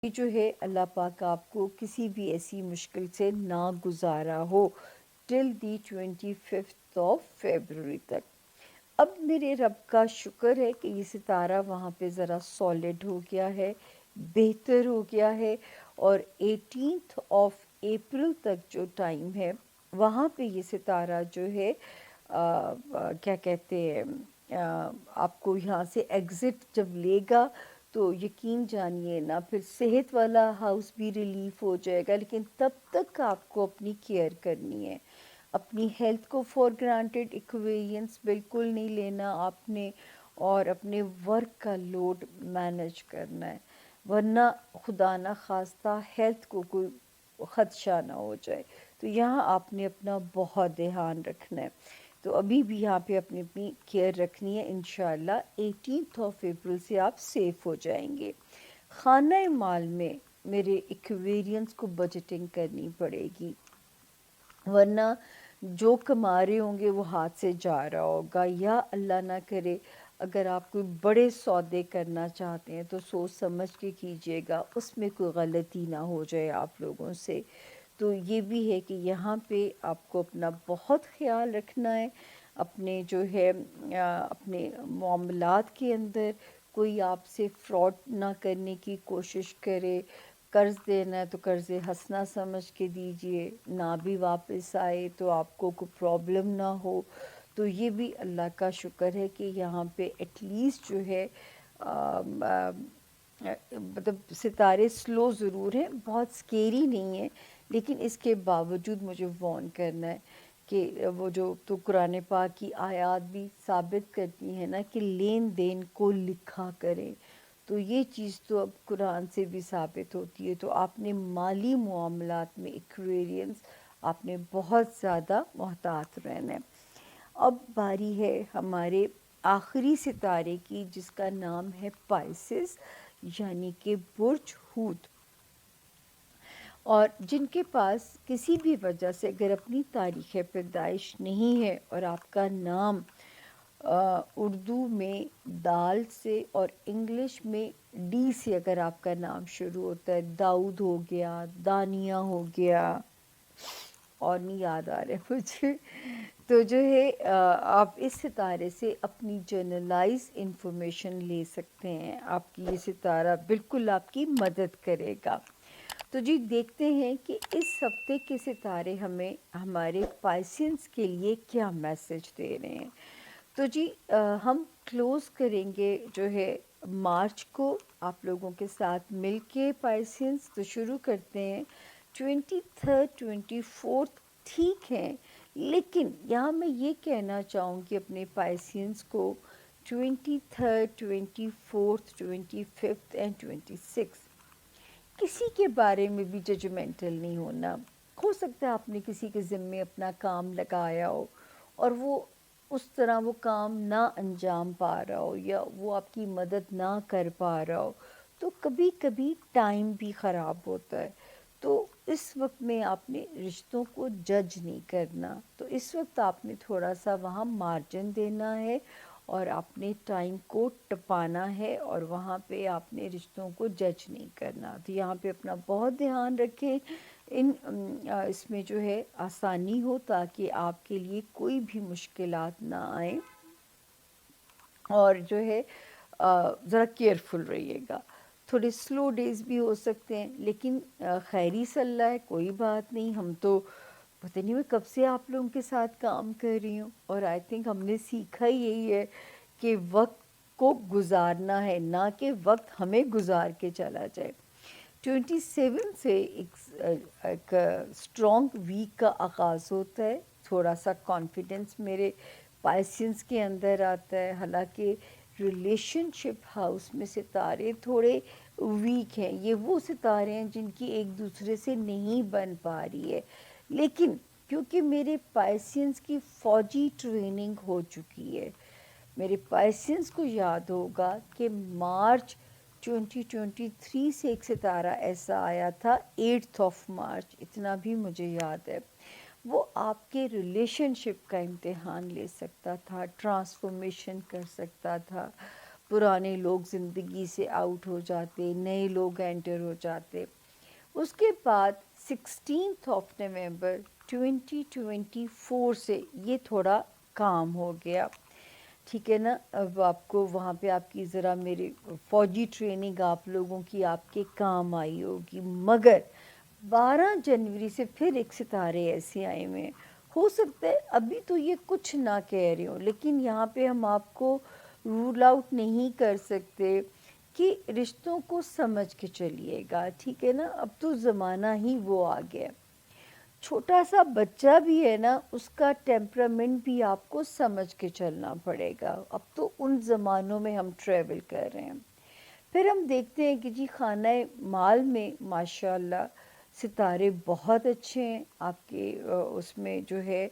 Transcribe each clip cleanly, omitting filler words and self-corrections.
ये जो है अल्लाह पाक आपको किसी भी ऐसी मुश्किल से ना गुजारा हो टिल दी 25 तक। अब मेरे रब का शुक्र है कि ये सितारा वहाँ पे ज़रा सॉलिड हो गया है, बेहतर हो गया है। और 18 तक जो टाइम है वहाँ पे ये सितारा जो है क्या कहते हैं, आपको यहाँ से एग्ज़िट जब लेगा तो यकीन जानिए ना फिर सेहत वाला हाउस भी रिलीफ हो जाएगा। लेकिन तब तक आपको अपनी केयर करनी है, अपनी हेल्थ को फॉर ग्रांटेड इक्वेरियंस बिल्कुल नहीं लेना आपने, और अपने वर्क का लोड मैनेज करना है, वरना खुदा ना खास्ता हेल्थ को कोई ख़दशा ना हो जाए। तो यहाँ आपने अपना बहुत ध्यान रखना है। तो अभी भी यहाँ पे अपनी अपनी केयर रखनी है। इंशाल्लाह 18 अप्रैल से आप सेफ़ हो जाएंगे। खाना माल में मेरे इक्वेरियंस को बजटिंग करनी पड़ेगी, वरना जो कमा रहे होंगे वो हाथ से जा रहा होगा। या अल्लाह ना करे अगर आप कोई बड़े सौदे करना चाहते हैं तो सोच समझ के कीजिएगा, उसमें कोई गलती ना हो जाए आप लोगों से। तो ये भी है कि यहाँ पे आपको अपना बहुत ख्याल रखना है। अपने जो है अपने मामलात के अंदर कोई आपसे फ्रॉड ना करने की कोशिश करे। कर्ज़ देना है तो कर्ज़े हंसना समझ के दीजिए, ना भी वापस आए तो आपको कोई प्रॉब्लम ना हो। तो ये भी अल्लाह का शुक्र है कि यहाँ पे एटलीस्ट जो है मतलब सितारे स्लो ज़रूर हैं, बहुत स्केरी नहीं है, लेकिन इसके बावजूद मुझे वार्न करना है कि वो जो तो कुरान पाक की आयत भी साबित करती है ना कि लेन देन को लिखा करें। तो ये चीज़ तो अब कुरान से भी साबित होती है। तो आपने माली मामलात में एक्वेरियंस आपने बहुत ज़्यादा मोहतात रहना है। अब बारी है हमारे आखिरी सितारे की, जिसका नाम है पाइसेस, यानी कि बुर्ज हूत। और जिनके पास किसी भी वजह से अगर अपनी तारीख़ पैदाइश नहीं है और आपका नाम उर्दू में दाल से और इंग्लिश में डी से अगर आपका नाम शुरू होता है, दाऊद हो गया, दानिया हो गया, और नहीं याद आ रहा है मुझे, तो जो है आप इस सितारे से अपनी जर्नलाइज इंफॉर्मेशन ले सकते हैं। आपकी ये सितारा बिल्कुल आपकी मदद करेगा। तो जी देखते हैं कि इस हफ्ते के सितारे हमें हमारे पाइसेंस के लिए क्या मैसेज दे रहे हैं। तो जी हम क्लोज़ करेंगे जो है मार्च को आप लोगों के साथ मिलके पाइसेंस। तो शुरू करते हैं 23rd 24th, ठीक है, लेकिन यहाँ मैं ये कहना चाहूँगी अपने पाइसेंस को 23rd 24th 25th एंड 26 किसी के बारे में भी जजमेंटल नहीं होना। हो सकता है आपने किसी के ज़िम्मे अपना काम लगाया हो और वो उस तरह वो काम ना अंजाम पा रहा हो या वो आपकी मदद ना कर पा रहा हो, तो कभी कभी टाइम भी ख़राब होता है। तो इस वक्त में आपने रिश्तों को जज नहीं करना, तो इस वक्त आपने थोड़ा सा वहाँ मार्जिन देना है और आपने टाइम को टपाना है, और वहाँ पे आपने रिश्तों को जज नहीं करना। तो यहाँ पे अपना बहुत ध्यान रखें। इसमें जो है आसानी हो ताकि आपके लिए कोई भी मुश्किलात ना आए, और जो है ज़रा केयरफुल रहिएगा। थोड़े स्लो डेज़ भी हो सकते हैं, लेकिन खैरी सल्ला है, कोई बात नहीं। हम तो पता नहीं मैं कब से आप लोगों के साथ काम कर रही हूँ, और आई थिंक हमने सीखा ही यही है कि वक्त को गुजारना है, ना कि वक्त हमें गुजार के चला जाए। 27 से एक स्ट्रॉन्ग वीक का आगाज़ होता है। थोड़ा सा कॉन्फिडेंस मेरे पाइसेंस के अंदर आता है। हालांकि रिलेशनशिप हाउस में सितारे थोड़े वीक हैं, ये वो सितारे हैं जिनकी एक दूसरे से नहीं बन पा रही है, लेकिन क्योंकि मेरे पाइसेंस की फ़ौजी ट्रेनिंग हो चुकी है, मेरे पाइसेंस को याद होगा कि मार्च 2023 से एक सितारा ऐसा आया था 8 मार्च, इतना भी मुझे याद है। वो आपके रिलेशनशिप का इम्तिहान ले सकता था, ट्रांसफॉर्मेशन कर सकता था, पुराने लोग ज़िंदगी से आउट हो जाते, नए लोग एंटर हो जाते। उसके बाद 16th ऑफ नवंबर 2024 से ये थोड़ा काम हो गया, ठीक है ना। अब आपको वहाँ पे आपकी ज़रा मेरी फ़ौजी ट्रेनिंग आप लोगों की आपके काम आई होगी, मगर 12 जनवरी से फिर एक सितारे ऐसे आए हुए हैं। हो सकता है अभी तो ये कुछ ना कह रहे हो, लेकिन यहाँ पे हम आपको रूल आउट नहीं कर सकते कि रिश्तों को समझ के चलिएगा, ठीक है ना। अब तो ज़माना ही वो आ गया। छोटा सा बच्चा भी है ना, उसका टेम्परामेंट भी आपको समझ के चलना पड़ेगा। अब तो उन ज़मानों में हम ट्रैवल कर रहे हैं। फिर हम देखते हैं कि जी खाना माल में माशाल्लाह सितारे बहुत अच्छे हैं आपके, उसमें जो है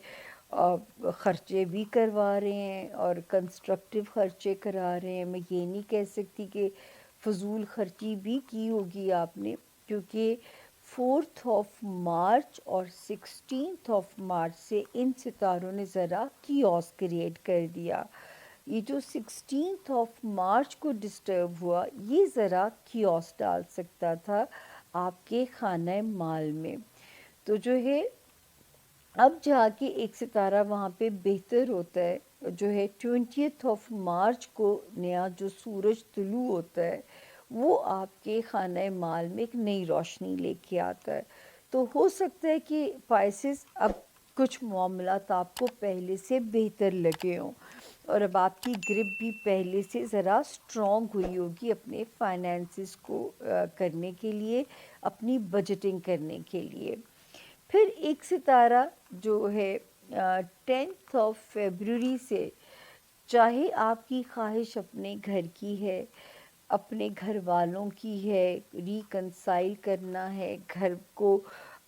ख़र्चे भी करवा रहे हैं और कंस्ट्रक्टिव ख़र्चे करा रहे हैं। मैं ये नहीं कह सकती कि फ़जूल खर्ची भी की होगी आपने, क्योंकि 4th ऑफ मार्च और 16th ऑफ मार्च से इन सितारों ने ज़रा कियोस क्रिएट कर दिया। ये जो 16th ऑफ मार्च को डिस्टर्ब हुआ, ये ज़रा कियोस डाल सकता था आपके खाना माल में। तो जो है अब जाके एक सितारा वहाँ पे बेहतर होता है, जो है 20th ऑफ मार्च को नया जो सूरज तुलू होता है, वो आपके खाना माल में एक नई रोशनी लेके आता है। तो हो सकता है कि पाइसेस अब कुछ मामलात आपको पहले से बेहतर लगे हों और अब आपकी ग्रिप भी पहले से ज़रा स्ट्रॉन्ग हुई होगी अपने फाइनेंसिस को करने के लिए, अपनी बजटिंग करने के लिए। फिर एक सितारा जो है 10th ऑफ फरवरी से, चाहे आपकी ख्वाहिश अपने घर की है, अपने घर वालों की है, रिकंसाइल करना है घर को,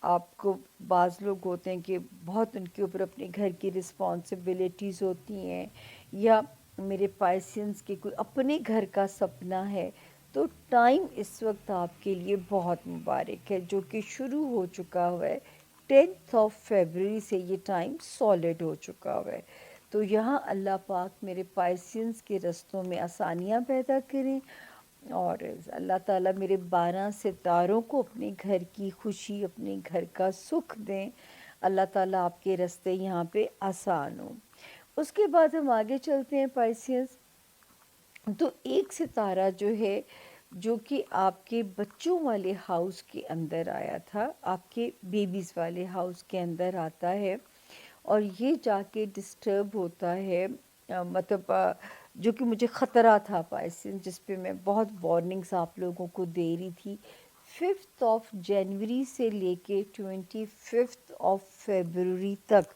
आपको बाज़ लोग होते हैं कि बहुत उनके ऊपर अपने घर की रिस्पॉन्सिबिलिटीज़ होती हैं, या मेरे पाइसेंस के कोई अपने घर का सपना है, तो टाइम इस वक्त आपके लिए बहुत मुबारक है, जो कि शुरू हो चुका हुआ है 10th ऑफ फरवरी से। ये टाइम सॉलिड हो चुका हुआ है। तो यहाँ अल्लाह पाक मेरे पाइसेंस के रस्तों में आसानियाँ पैदा करें और अल्लाह ताला मेरे 12 सितारों को अपने घर की खुशी, अपने घर का सुख दें। अल्लाह ताला आपके रास्ते यहाँ पे आसान हो। उसके बाद हम आगे चलते हैं पाइसेंस। तो एक सितारा जो है, जो कि आपके बच्चों वाले हाउस के अंदर आया था, आपके बेबीज़ वाले हाउस के अंदर आता है और ये जाके डिस्टर्ब होता है, मतलब जो कि मुझे ख़तरा था पाइसेंस, जिस पे मैं बहुत वार्निंग्स आप लोगों को दे रही थी। 5th ऑफ जनवरी से लेके 25th ऑफ फरवरी तक,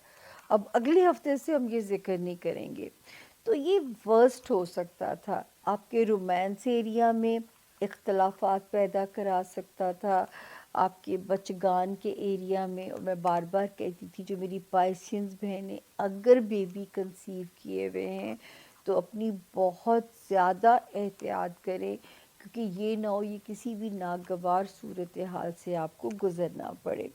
अब अगले हफ्ते से हम ये ज़िक्र नहीं करेंगे। तो ये वर्स्ट हो सकता था, आपके रोमांस एरिया में इख्तलाफात पैदा करा सकता था, आपके बचगान के एरिया में। और मैं बार बार कहती थी, जो मेरी पाइसेंस बहनें अगर बेबी कंसीव किए हुए हैं तो अपनी बहुत ज़्यादा एहतियात करें, क्योंकि ये ना हो ये किसी भी नागवार सूरत हाल से आपको गुज़रना पड़े।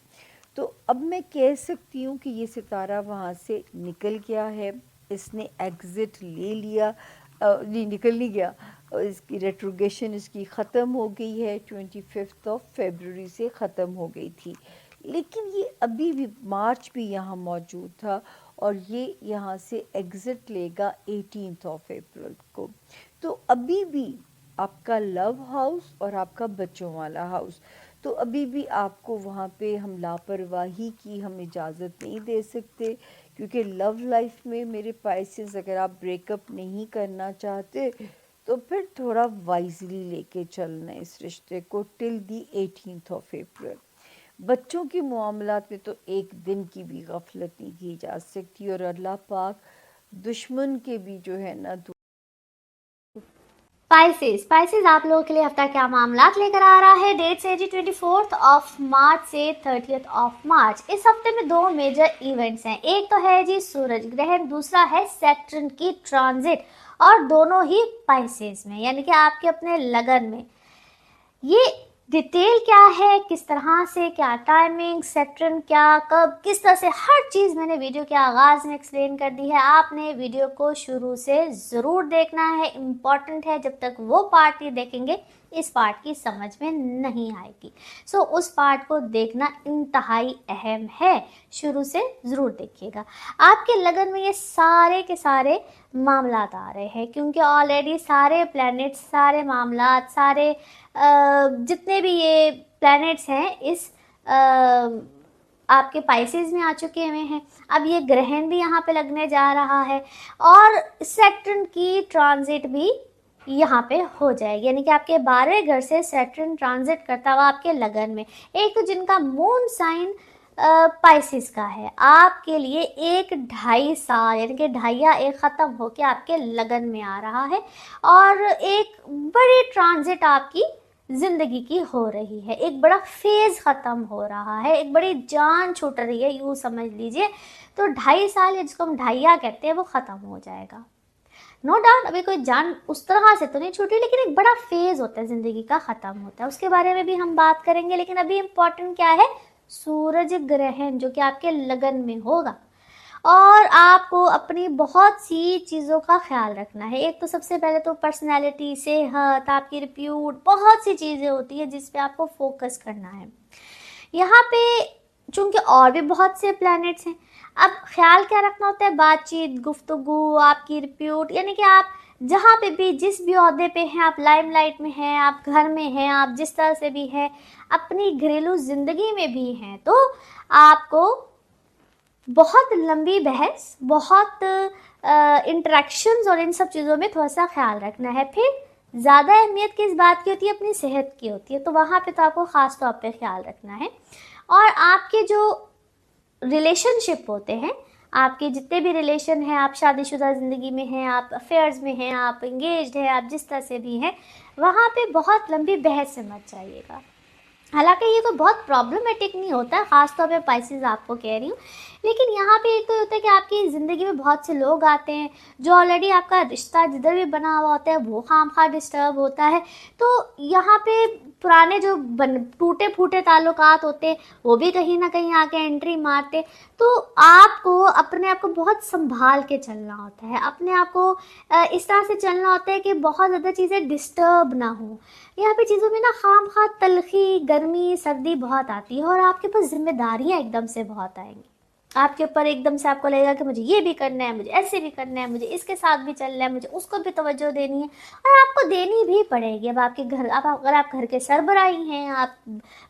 तो अब मैं कह सकती हूँ कि ये सितारा वहाँ से निकल गया है, इसने एग्ज़िट ले लिया, नहीं निकल नहीं गया, इसकी रेट्रोगेशन इसकी ख़त्म हो गई है, 25th ऑफ फरवरी से ख़त्म हो गई थी। लेकिन ये अभी भी मार्च भी यहाँ मौजूद था और ये यहाँ से एग्ज़िट लेगा 18th ऑफ अप्रैल को। तो अभी भी आपका लव हाउस और आपका बच्चों वाला हाउस, तो अभी भी आपको वहाँ पे हम लापरवाही की हम इजाज़त नहीं दे सकते, क्योंकि लव लाइफ में मेरे पाइसेस अगर आप ब्रेकअप नहीं करना चाहते तो फिर थोड़ा वाइजली लेके चलना है इस रिश्ते को till the 18th of April. बच्चों के मामलात में तो एक दिन की भी गफलत नहीं की जा सकती और अल्लाह पाक दुश्मन के भी जो है ना स्पाइसेस आप लोगों के लिए हफ्ता क्या मामलात लेकर आ रहा है। डेट्स है जी 24th ऑफ मार्च से 30th ऑफ मार्च। इस हफ्ते में दो मेजर इवेंट्स हैं। एक तो है जी सूरज ग्रहण, दूसरा है सैटर्न की ट्रांजिट, और दोनों ही स्पाइसेस में, यानी कि आपके अपने लगन में। ये डिटेल क्या है, किस तरह से, क्या टाइमिंग, सैटर्न क्या, कब, किस तरह से, हर चीज़ मैंने वीडियो के आगाज़ में एक्सप्लेन कर दी है। आपने वीडियो को शुरू से ज़रूर देखना है, इम्पॉर्टेंट है। जब तक वो पार्ट नहीं देखेंगे इस पार्ट की समझ में नहीं आएगी। सो उस पार्ट को देखना इंतहाई अहम है, शुरू से ज़रूर देखिएगा। आपके लगन में ये सारे के सारे मामलात आ रहे हैं, क्योंकि ऑलरेडी सारे प्लैनेट्स, सारे मामलात, सारे जितने भी ये प्लैनेट्स हैं इस आपके पाइसेस में आ चुके हुए हैं। अब ये ग्रहण भी यहाँ पे लगने जा रहा है और सैटर्न की ट्रांजिट भी यहाँ पे हो जाएगी, यानी कि आपके 12वें घर से सैटर्न ट्रांजिट करता हुआ आपके लगन में। एक तो जिनका मून साइन पाइसिस का है, आपके लिए 1-2.5 साल यानी कि ढाइया एक ख़त्म होके आपके लगन में आ रहा है और एक बड़ी ट्रांजिट आपकी ज़िंदगी की हो रही है। एक बड़ा फेज़ ख़त्म हो रहा है, एक बड़ी जान छूट रही है, यूँ समझ लीजिए। तो 2.5 साल या जिसको हम ढाइया कहते हैं वो ख़त्म हो जाएगा। नो डाउट अभी कोई जान उस तरह से तो नहीं छूटी, लेकिन एक बड़ा फेज़ होता है ज़िंदगी का, ख़त्म होता है। उसके बारे में भी हम बात करेंगे, लेकिन अभी इम्पॉर्टेंट क्या है, सूरज ग्रहण जो कि आपके लगन में होगा और आपको अपनी बहुत सी चीज़ों का ख्याल रखना है। एक तो सबसे पहले तो पर्सनैलिटी, सेहत, आपकी रिप्यूट, बहुत सी चीज़ें होती है जिस पे आपको फोकस करना है। यहाँ पे चूँकि और भी बहुत से प्लैनेट्स हैं, अब ख्याल क्या रखना होता है, बातचीत, गुफ्तगू, आपकी रिप्यूट, यानी कि आप जहाँ पे भी जिस भी ओहदे पे हैं, आप लाइमलाइट में हैं, आप घर में हैं, आप जिस तरह से भी हैं, अपनी घरेलू ज़िंदगी में भी हैं, तो आपको बहुत लंबी बहस, बहुत इंटरेक्शंस और इन सब चीज़ों में थोड़ा सा ख्याल रखना है। फिर ज़्यादा अहमियत किस बात की होती है, अपनी सेहत की होती है, तो वहाँ पे तो आपको ख़ास तौर पे ख्याल रखना है। और आपके जो रिलेशनशिप होते हैं, आपके जितने भी रिलेशन हैं, आप शादीशुदा ज़िंदगी में हैं, आप अफेयर्स में हैं, आप इंगेज्ड हैं, आप जिस तरह से भी हैं, वहाँ पे बहुत लंबी बहस से मत जाइएगा। हालांकि ये कोई बहुत प्रॉब्लमेटिक नहीं होता है, ख़ासतौर पे पाइसेस आपको कह रही हूँ, लेकिन यहाँ पे एक तो होता है कि आपकी ज़िंदगी में बहुत से लोग आते हैं जो ऑलरेडी आपका रिश्ता जिधर भी बना हुआ होता है वो खामखा डिस्टर्ब होता है। तो यहाँ पे पुराने जो टूटे फूटे ताल्लुकात होते हैं वो भी कहीं ना कहीं आके एंट्री मारते। तो आपको अपने आप को बहुत संभाल के चलना होता है, अपने आप को इस तरह से चलना होता है कि बहुत ज़्यादा चीज़ें डिस्टर्ब ना हो। यहाँ पे चीज़ों में ना खामखा तलखी, गर्मी, सर्दी बहुत आती है और आपके पास जिम्मेदारियाँ एकदम से बहुत आएंगी। आपके ऊपर एकदम से आपको लगेगा कि मुझे ये भी करना है, मुझे ऐसे भी करना है, मुझे इसके साथ भी चलना है, मुझे उसको भी तवज्जो देनी है और आपको देनी भी पड़ेगी। अब आपके घर, अब अगर आप घर के सरबराही हैं, आप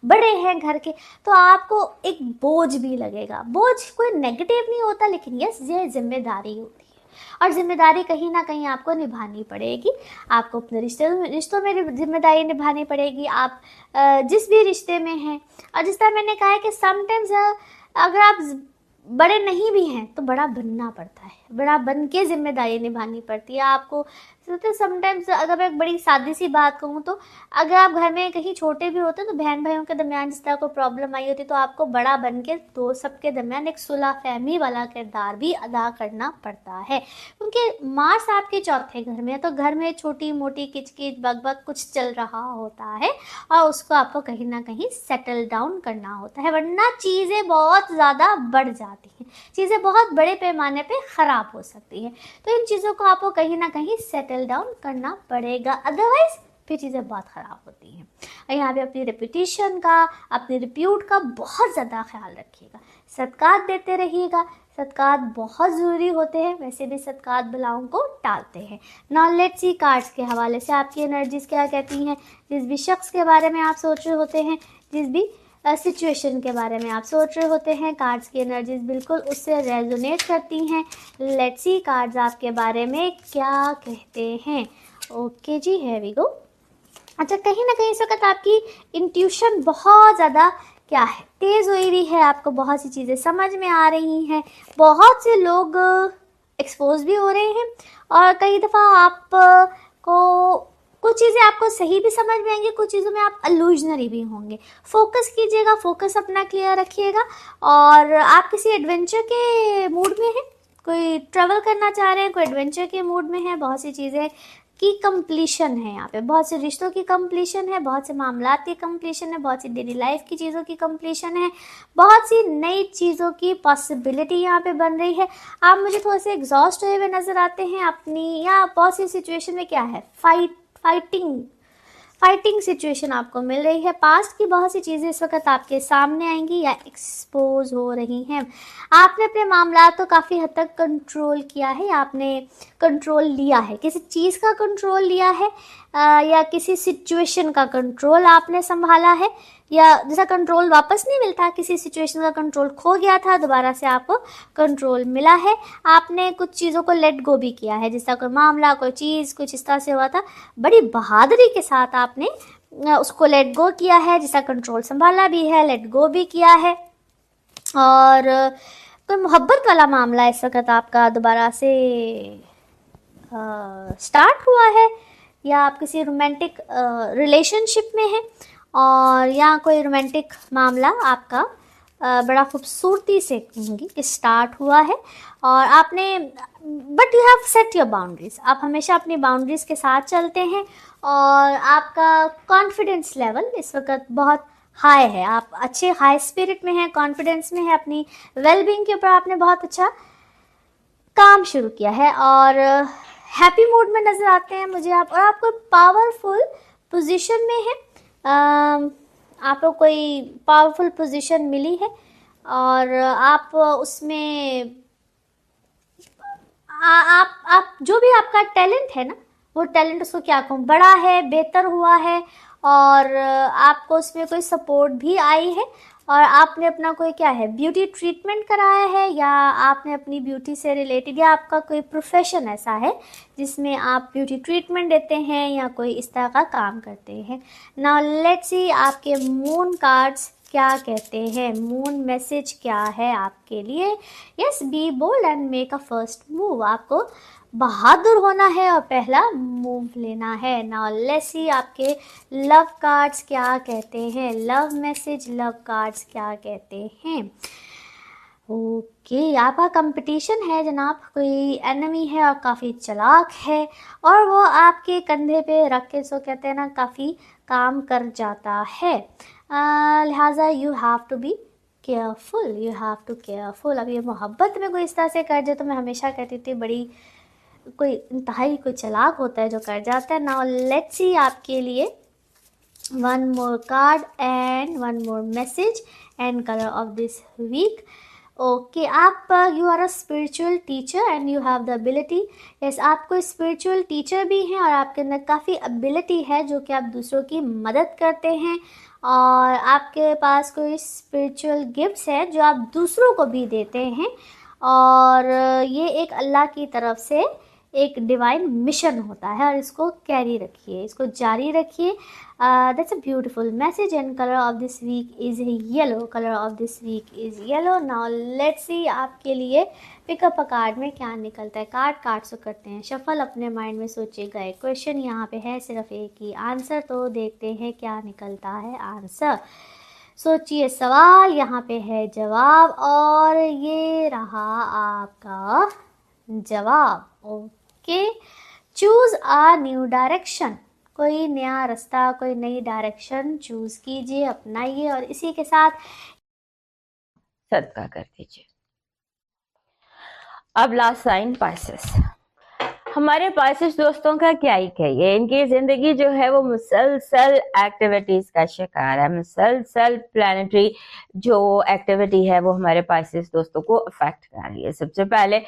बड़े हैं घर के, तो आपको एक बोझ भी लगेगा। बोझ कोई नेगेटिव नहीं होता, लेकिन यस ये जिम्मेदारी होती है और जिम्मेदारी कहीं ना कहीं आपको निभानी पड़ेगी। आपको अपने रिश्तों में जिम्मेदारी निभानी पड़ेगी, आप जिस भी रिश्ते में हैं। और जिस तरह मैंने कहा है कि समटाइम्स अगर आप बड़े नहीं भी हैं तो बड़ा बनना पड़ता है, बड़ा बन के जिम्मेदारी निभानी पड़ती है आपको। तो समटाइम्स अगर मैं एक बड़ी सादी सी बात कहूँ तो अगर आप घर में कहीं छोटे भी होते हैं तो बहन भाइयों के दरमियान जिस तरह कोई प्रॉब्लम आई होती है तो आपको बड़ा बन के तो सबके दरमियान एक सुलह फहमी वाला किरदार भी अदा करना पड़ता है, क्योंकि मार्स आपके चौथे घर में है। तो घर में छोटी मोटी किचकिच बकबक कुछ चल रहा होता है और उसको आपको कहीं ना कहीं सेटल डाउन करना होता है, वरना चीज़ें बहुत ज़्यादा बढ़ जाती हैं, चीज़ें बहुत बड़े पैमाने पे ख़राब हो सकती हैं। तो इन चीज़ों को आपको कहीं ना कहीं सेटल डाउन करना पड़ेगा, अदरवाइज फिर चीज़ें बहुत ख़राब होती हैं। और यहाँ पे अपनी रेपुटेशन का, अपनी रिप्यूट का बहुत ज़्यादा ख्याल रखिएगा। सदकात देते रहिएगा, सदकात बहुत ज़रूरी होते हैं, वैसे भी सदकात बलाओं को टालते हैं। नाउ लेट्स सी कार्ड्स के हवाले से आपकी एनर्जीज क्या कहती हैं। जिस भी शख्स के बारे में आप सोच रहे होते हैं, जिस भी सिचुएशन के बारे में आप सोच रहे होते हैं, कार्ड्स की एनर्जीज बिल्कुल उससे रेजोनेट करती हैं। लेट्स सी कार्ड्स आपके बारे में क्या कहते हैं। ओके जी, हियर वी गो। अच्छा, कहीं ना कहीं इस वक्त आपकी इंट्यूशन बहुत ज़्यादा क्या है, तेज़ हुई हुई है, आपको बहुत सी चीज़ें समझ में आ रही हैं, बहुत से लोग एक्सपोज भी हो रहे हैं और कई दफ़ा आपको कुछ चीज़ें आपको सही भी समझ में आएंगी, कुछ चीज़ों में आप अल्यूजनरी भी होंगे। फोकस कीजिएगा, फोकस अपना क्लियर रखिएगा। और आप किसी एडवेंचर के मूड में हैं, कोई ट्रैवल करना चाह रहे हैं, कोई एडवेंचर के मूड में है, बहुत सी चीज़ें की कंप्लीशन है। यहाँ पे बहुत से रिश्तों की कंप्लीशन है, बहुत से मामलात की कंप्लीशन है, बहुत सी डेली लाइफ की चीज़ों की कंप्लीशन है, बहुत सी नई चीज़ों की पॉसिबिलिटी यहाँ पे बन रही है। आप मुझे थोड़े से एग्जॉस्ट हुए हुए नज़र आते हैं अपनी, या बहुत सी सिचुएशन में क्या है, फाइटिंग सिचुएशन आपको मिल रही है। पास्ट की बहुत सी चीज़ें इस वक्त आपके सामने आएंगी या एक्सपोज हो रही हैं। आपने अपने मामलात को काफ़ी हद तक कंट्रोल किया है, या आपने कंट्रोल लिया है, किसी चीज़ का कंट्रोल लिया है, या किसी सिचुएशन का कंट्रोल आपने संभाला है, या जैसा कंट्रोल वापस नहीं मिलता, किसी सिचुएशन का कंट्रोल खो गया था, दोबारा से आपको कंट्रोल मिला है। आपने कुछ चीज़ों को लेट गो भी किया है, जैसा कोई मामला, कोई चीज़ कुछ इस तरह से हुआ था, बड़ी बहादुरी के साथ आपने उसको लेट गो किया है, जिसका कंट्रोल संभाला भी है, लेट गो भी किया है। और कोई मोहब्बत वाला मामला इस वक्त आपका दोबारा से स्टार्ट हुआ है, या आप किसी रोमांटिक रिलेशनशिप में हैं, और या कोई रोमांटिक मामला आपका बड़ा खूबसूरती से कहूँगी कि स्टार्ट हुआ है। और आपने but you have set your boundaries, आप हमेशा अपनी बाउंड्रीज के साथ चलते हैं, और आपका कॉन्फिडेंस लेवल इस वक्त बहुत हाई है, आप अच्छे हाई स्पिरिट में हैं, कॉन्फिडेंस में है, अपनी वेलबींग के ऊपर आपने बहुत अच्छा काम शुरू किया है, और हैप्पी मूड में नज़र आते हैं मुझे आप। और आपको पावरफुल पोजीशन में है, आपको कोई पावरफुल पोजीशन मिली है, और आप उसमें आप जो भी आपका टैलेंट है ना, वो टैलेंट उसको क्या कहूँ, बड़ा है, बेहतर हुआ है, और आपको उसमें कोई सपोर्ट भी आई है, और आपने अपना कोई क्या है ब्यूटी ट्रीटमेंट कराया है, या आपने अपनी ब्यूटी से रिलेटेड, या आपका कोई प्रोफेशन ऐसा है जिसमें आप ब्यूटी ट्रीटमेंट देते हैं या कोई इस तरह का काम करते हैं। नाउ लेट्स सी आपके मून कार्ड्स क्या कहते हैं, मून मैसेज क्या है आपके लिए। Yes, be bold and make a first move, आपको बहादुर होना है और पहला मूव लेना है। नाउ लेट्स सी आपके लव कार्ड्स क्या कहते हैं, लव मैसेज, लव कार्ड्स क्या कहते हैं। ओके, आपका कंपटीशन है जनाब, कोई एनिमी है और काफ़ी चालाक है, और वो आपके कंधे पे रख के सो कहते हैं ना काफ़ी काम कर जाता है, लिहाजा you have to be careful, you have to careful. अब ये मोहब्बत में कोई इस तरह से कर जाए तो मैं हमेशा कहती थी बड़ी कोई इंतहाई कोई चालाक होता है जो कर जाता है। नाउ लेट्स सी आपके लिए one more card and one more message and colour of this week. Okay, आप you are a spiritual teacher and you have the ability. Yes, आप कोई स्पिरिचुअल टीचर भी हैं और आपके अंदर काफ़ी एबिलिटी है जो कि आप दूसरों की मदद करते हैं, और आपके पास कोई स्पिरिचुअल गिफ्ट्स है जो आप दूसरों को भी देते हैं, और ये एक अल्लाह की तरफ से एक डिवाइन मिशन होता है, और इसको कैरी रखिए, इसको जारी रखिए। That's a beautiful message and colour of this week is yellow, colour of this week is yellow. Now let's see आपके लिए पिकअप अ कार्ड में क्या निकलता है। कार्ड से करते हैं शफल, अपने माइंड में सोचिएगा। एक क्वेश्चन यहाँ पे है, सिर्फ एक ही आंसर, तो देखते हैं क्या निकलता है आंसर। सोचिए सवाल, यहाँ पे है जवाब, और ये रहा आपका जवाब। Okay, choose a new direction, कोई नया रास्ता, कोई नई डायरेक्शन चूज कीजिए, अपनाइए, और इसी के साथ सदका कर दीजिए। अब लास्ट साइन पाइसेस। हमारे पाइसेस दोस्तों का क्या ही कहिए, इनकी जिंदगी जो है वो मुसलसल एक्टिविटीज का शिकार है, मुसलसल प्लानिटरी जो एक्टिविटी है वो हमारे पाइसेस दोस्तों को अफेक्ट कर रही है। सबसे पहले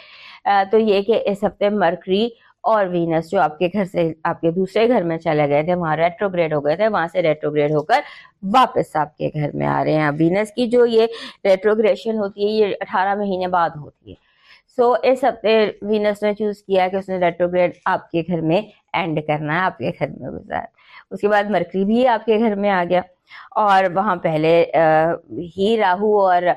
तो ये कि इस हफ्ते मरकरी और वीनस जो आपके घर से आपके दूसरे घर में चले गए थे, वहां रेट्रोग्रेड हो गए थे, वहां से रेट्रोग्रेड होकर वापस आपके घर में आ रहे हैं। वीनस की जो ये रेट्रोग्रेशन होती है ये 18 महीने बाद होती है। सो इस हफ्ते वीनस ने चूज किया कि उसने रेट्रोग्रेड आपके घर में एंड करना है, आपके घर में गुजार। उसके बाद मरकरी भी आपके घर में आ गया, और वहां पहले ही राहु और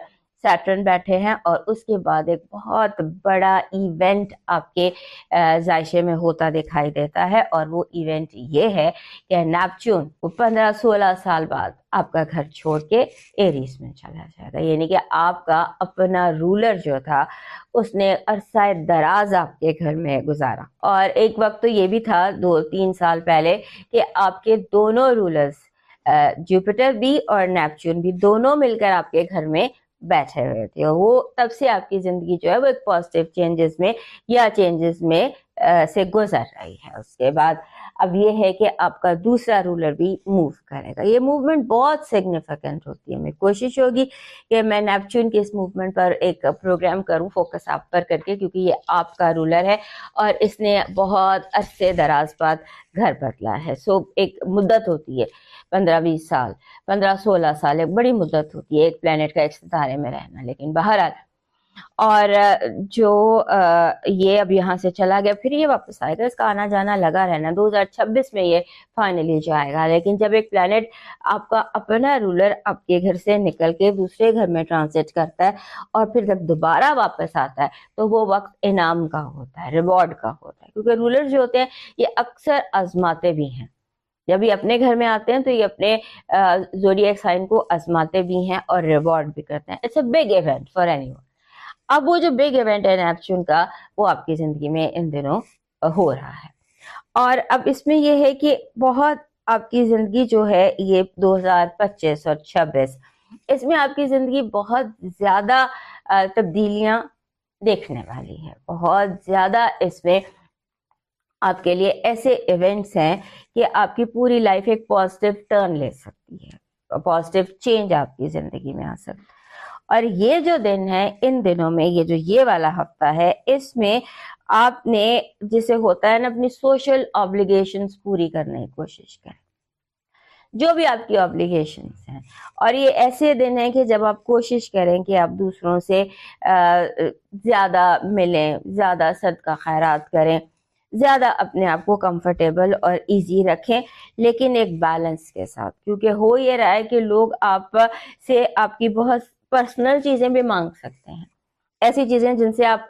सैटर्न बैठे हैं और उसके बाद एक बहुत बड़ा इवेंट आपके जायशे में होता दिखाई देता है, और वो इवेंट ये है कि नेपच्यून वो 15-16 साल बाद आपका घर छोड़ के एरीज में चला जाएगा। यानी कि आपका अपना रूलर जो था उसने अरसा दराज आपके घर में गुजारा। और एक वक्त तो ये भी था 2-3 साल पहले कि आपके दोनों रूलर्स जुपिटर भी और नेपच्यून भी दोनों मिलकर आपके घर में बैठे हुए थे, और वो तब से आपकी जिंदगी जो है वो एक पॉजिटिव चेंजेस में या चेंजेस में से गुजर रही है। उसके बाद अब ये है कि आपका दूसरा रूलर भी मूव करेगा। ये मूवमेंट बहुत सिग्निफिकेंट होती है। मेरी कोशिश होगी कि मैं नेपच्यून के इस मूवमेंट पर एक प्रोग्राम करूं फोकस आप पर करके, क्योंकि ये आपका रूलर है और इसने बहुत अरसे दराज बाद घर बदला है। सो एक मुद्दत होती है 15-20 साल, 15-16 साल एक बड़ी मुद्दत होती है एक प्लेनेट का एक सितारे में रहना। लेकिन बहरहाल और जो ये अब यहाँ से चला गया फिर ये वापस आएगा, इसका आना जाना लगा रहना। 2026 में ये फाइनली जाएगा। लेकिन जब एक प्लैनेट आपका अपना रूलर आपके घर से निकल के दूसरे घर में ट्रांसिट करता है और फिर जब दोबारा वापस आता है तो वो वक्त इनाम का होता है, रिवॉर्ड का होता है, क्योंकि रूलर जो होते हैं ये अक्सर आजमाते भी हैं। जब ये अपने घर में आते हैं तो ये अपने ज़ोडिएक साइन को आजमाते भी हैं और रिवॉर्ड भी करते हैं। It's a big event for anyone. अब वो जो बिग इवेंट है नेपच्यून का वो आपकी जिंदगी में इन दिनों हो रहा है। और अब इसमें ये है कि बहुत आपकी जिंदगी जो है ये 2025 और 26 इसमें आपकी जिंदगी बहुत ज्यादा तब्दीलियां देखने वाली है। बहुत ज्यादा इसमें आपके लिए ऐसे इवेंट्स हैं कि आपकी पूरी लाइफ एक पॉजिटिव टर्न ले सकती है, पॉजिटिव चेंज आपकी जिंदगी में आ सकता है। और ये जो दिन है इन दिनों में ये जो ये वाला हफ्ता है इसमें आपने जिसे होता है ना अपनी सोशल ऑब्लिगेशंस पूरी करने की कोशिश करें, जो भी आपकी ऑब्लिगेशंस हैं। और ये ऐसे दिन है कि जब आप कोशिश करें कि आप दूसरों से ज्यादा मिलें, ज्यादा सदका खैरात करें, ज्यादा अपने आप को कंफर्टेबल और इजी रखें, लेकिन एक बैलेंस के साथ। क्योंकि हो ये रहा है कि लोग आप से आपकी बहुत पर्सनल चीजें भी मांग सकते हैं, ऐसी चीजें जिनसे आप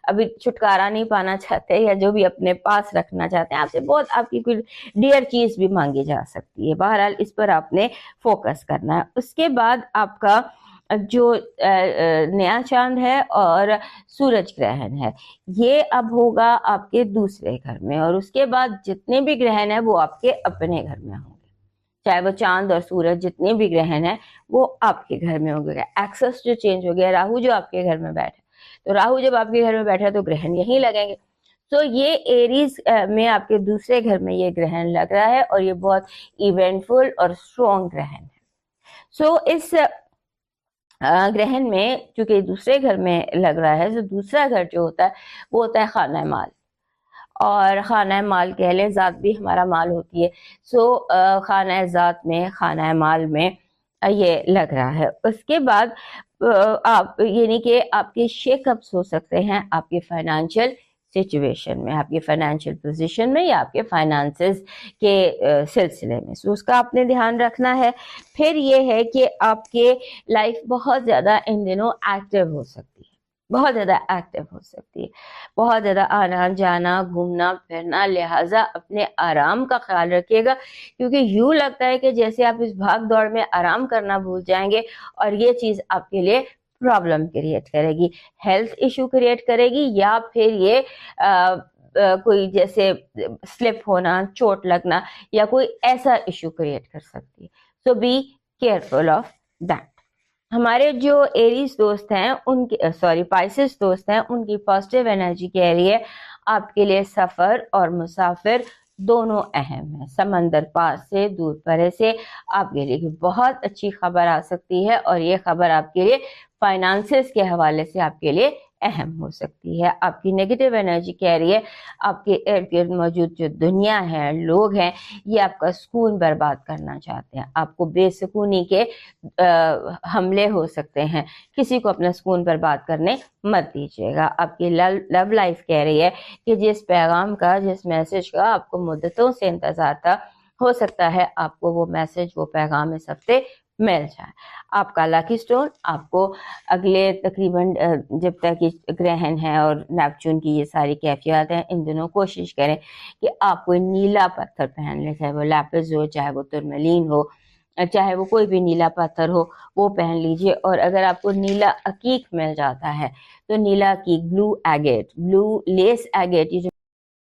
अभी छुटकारा नहीं पाना चाहते या जो भी अपने पास रखना चाहते हैं, आपसे बहुत आपकी कोई डियर चीज भी मांगी जा सकती है। बहरहाल इस पर आपने फोकस करना है। उसके बाद आपका जो नया चांद है और सूरज ग्रहण है ये अब होगा आपके दूसरे घर में, और उसके बाद जितने भी ग्रहण है वो आपके अपने घर में होंगे। चाहे वो चांद और सूरज जितने भी ग्रहण है वो आपके घर में हो गया। एक्सेस जो चेंज हो गया, राहु जो आपके घर में बैठे, तो राहु जब आपके घर में बैठा तो ग्रहण यहीं लगेंगे। तो ये एरीज में आपके दूसरे घर में ये ग्रहण लग रहा है और ये बहुत इवेंटफुल और स्ट्रॉन्ग ग्रहण है। सो इस ग्रहण में चूंकि दूसरे घर में लग रहा है, तो दूसरा घर जो होता है वो होता है खाना माल, और खाना माल कह लें, जात भी हमारा माल होती है। सो खाना जात में, खाना माल में ये लग रहा है। उसके बाद आप यानी कि आपके शेकअप्स हो सकते हैं आपके फाइनेंशियल सिचुएशन में, आपके फाइनेंशियल पोजीशन में या आपके फाइनेंसेस के सिलसिले में। सो उसका आपने ध्यान रखना है। फिर ये है कि आपके लाइफ बहुत ज़्यादा इन दिनों एक्टिव हो सकती है, बहुत ज़्यादा एक्टिव हो सकती है, बहुत ज़्यादा आना जाना घूमना फिरना। लिहाजा अपने आराम का ख्याल रखिएगा, क्योंकि यूँ लगता है कि जैसे आप इस भाग दौड़ में आराम करना भूल जाएंगे और ये चीज़ आपके लिए प्रॉब्लम क्रिएट करेगी, हेल्थ इशू क्रिएट करेगी, या फिर ये कोई जैसे स्लिप होना, चोट लगना या कोई ऐसा इशू क्रिएट कर सकती है। सो बी केयरफुल ऑफ दैट। हमारे जो एरीज दोस्त हैं उनके पाइसेस दोस्त हैं उनकी पॉजिटिव एनर्जी कह रही है आपके लिए सफर और मुसाफिर दोनों अहम है। समंदर पार से दूर परे से आपके लिए बहुत अच्छी खबर आ सकती है, और ये खबर आपके लिए फाइनेंसेस के हवाले से आपके लिए अहम हो सकती है। आपकी नेगेटिव एनर्जी कह रही है आपके इर्द गिर्द मौजूद जो दुनिया है, लोग हैं, ये आपका सुकून बर्बाद करना चाहते हैं। आपको बेसुकूनी के हमले हो सकते हैं, किसी को अपना सुकून बर्बाद करने मत दीजिएगा। आपकी लव लाइफ कह रही है कि जिस पैगाम का, जिस मैसेज का आपको मुद्दतों से इंतजार था, हो सकता है आपको वो मैसेज, वो पैगाम इस हफ्ते मिल जाए। आपका लकी स्टोन आपको अगले तकरीबन जब तक ये ग्रहण है और नेपच्यून की ये सारी कैफियत हैं, इन दिनों कोशिश करें कि आप कोई नीला पत्थर पहन लें, चाहे वो लैपिस हो, चाहे वो तुरमलीन हो, चाहे वो कोई भी नीला पत्थर हो, वो पहन लीजिए। और अगर आपको नीला अकीक मिल जाता है तो नीला अकीक, blue agate, blue lace agate, ये जो